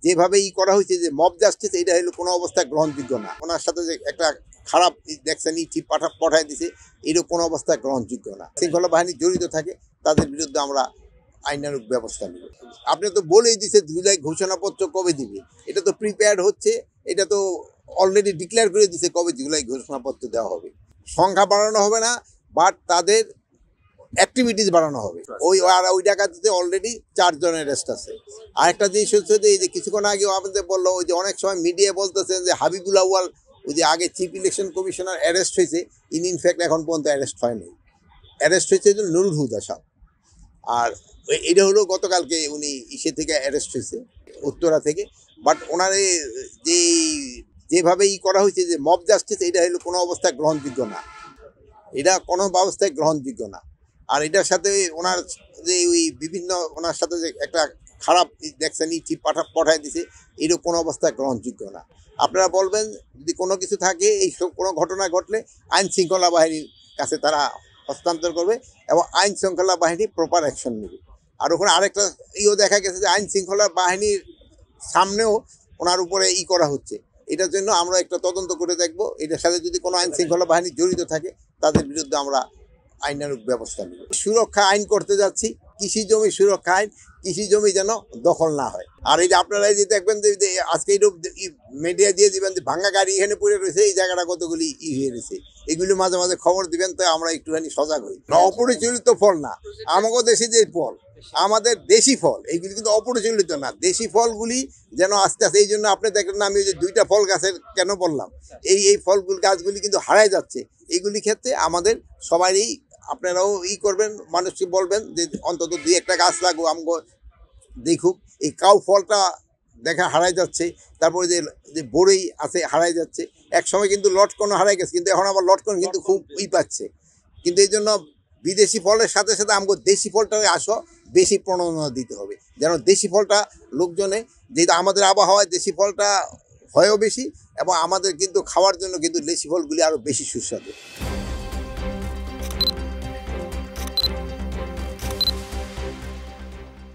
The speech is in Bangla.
যেভাবে করা হয়েছে যে মব জাস্টিস, এটা হলো কোনো অবস্থায় গ্রহণযোগ্য না। ওনার সাথে যে একটা খারাপ দেখছেন চিঠি পাঠায় দিছে, এটা কোনো অবস্থায় গ্রহণযোগ্য না। শৃঙ্খলা বাহিনী জড়িত থাকে, তাদের বিরুদ্ধে আমরা আইনানুগ ব্যবস্থা নেব। আপনি তো বলেই দিছে জুলাই ঘোষণাপত্র কবে দিবে, এটা তো প্রিপেয়ার্ড হচ্ছে, এটা তো অলরেডি ডিক্লেয়ার করে দিছে কবে জুলাই ঘোষণাপত্র দেওয়া হবে। সংখ্যা বাড়ানো হবে না, বাট তাদের অ্যাক্টিভিটিস বাড়ানো হবে। ওই ডাকাতিতে অলরেডি 4 জনের অ্যারেস্ট আছে। আরেকটা জিনিস হচ্ছে যে এই যে কিছুক্ষণ আগেও আপনাদের বললো, ওই যে অনেক সময় মিডিয়া বলতেছেন যে হাবিবুল আউয়াল, ওই যে আগে চিফ ইলেকশন কমিশনার অ্যারেস্ট হয়েছে, ইনফ্যাক্ট এখন পর্যন্ত অ্যারেস্ট হয়নি। অ্যারেস্ট হয়েছে নুরুল হুদা সাহেব। আর এটা হলো গতকালকে উনি থেকে অ্যারেস্ট হয়েছে, উত্তরা থেকে। বাট ওনার যে যেভাবে করা হয়েছে যে মব জাস্টিস, এটা হলো কোনো অবস্থায় গ্রহণযোগ্য না। এটা কোনো ব্যবস্থায় গ্রহণযোগ্য না। আর এটার সাথে ওনার যে ওই বিভিন্ন ওনার সাথে যে একটা খারাপ দেখছেন চিঠি পাঠায় দিছে, এটা কোনো অবস্থায় গ্রহণযোগ্য না। আপনারা বলবেন যদি কোনো কিছু থাকে, এই কোনো ঘটনা ঘটলে আইন শৃঙ্খলা বাহিনীর কাছে তারা হস্তান্তর করবে এবং আইন শৃঙ্খলা বাহিনী প্রপার অ্যাকশন নেবে। আর ওখানে আরেকটা দেখা গেছে যে আইন শৃঙ্খলা বাহিনীর সামনেও ওনার উপরে করা হচ্ছে। এটার জন্য আমরা একটা তদন্ত করে দেখব, এটার সাথে যদি কোনো আইন শৃঙ্খলা বাহিনী জড়িত থাকে, তাদের বিরুদ্ধে আমরা আইনানুগ ব্যবস্থা নেব। সুরক্ষা আইন করতে যাচ্ছি, কৃষি জমি সুরক্ষা আইন, কৃষি জমি যেন দখল না হয়। আর এই যে আপনারা যে দেখবেন যে আজকে মিডিয়া দিয়ে দিবেন যে ভাঙা গাড়ি এখানে পড়ে রয়েছে, এই জায়গাটা কতগুলি হয়ে রয়েছে, এগুলি মাঝে মাঝে খবর দিবেন, তো আমরা একটুখানি সজাগ হই। অপরিচালিত ফল না, আমাদের দেশে যে ফল, আমাদের দেশি ফল, এইগুলি কিন্তু অপরিচালিত না। দেশি ফলগুলি যেন আস্তে আস্তে, এই জন্য আপনি দেখেন না, আমি ওই যে 2টা ফল গাছের কেন বললাম, এই ফলগুলি গাছগুলি কিন্তু হারায় যাচ্ছে। এইগুলি ক্ষেত্রে আমাদের সবারই, আপনারাও করবেন, মানুষকে বলবেন যে অন্তত 2-1টা গাছ লাগুক, আমাকে দেখুক। এই কাউ ফলটা দেখা হারাই যাচ্ছে, তারপরে যে বড়ই আছে হারাই যাচ্ছে। এক সময় কিন্তু লটকন হারাই গেছে, কিন্তু এখন আবার লটকন কিন্তু খুব পাচ্ছে। কিন্তু এই জন্য বিদেশি ফলের সাথে সাথে আমাকে দেশি ফলটাকে বেশি প্রণোদনা দিতে হবে, যেন দেশি ফলটা লোকজনে, যেটা আমাদের আবহাওয়ায় দেশি ফলটা হয়ও বেশি, এবং আমাদের কিন্তু খাওয়ার জন্য কিন্তু দেশি ফলগুলি আরও বেশি সুস্বাদু।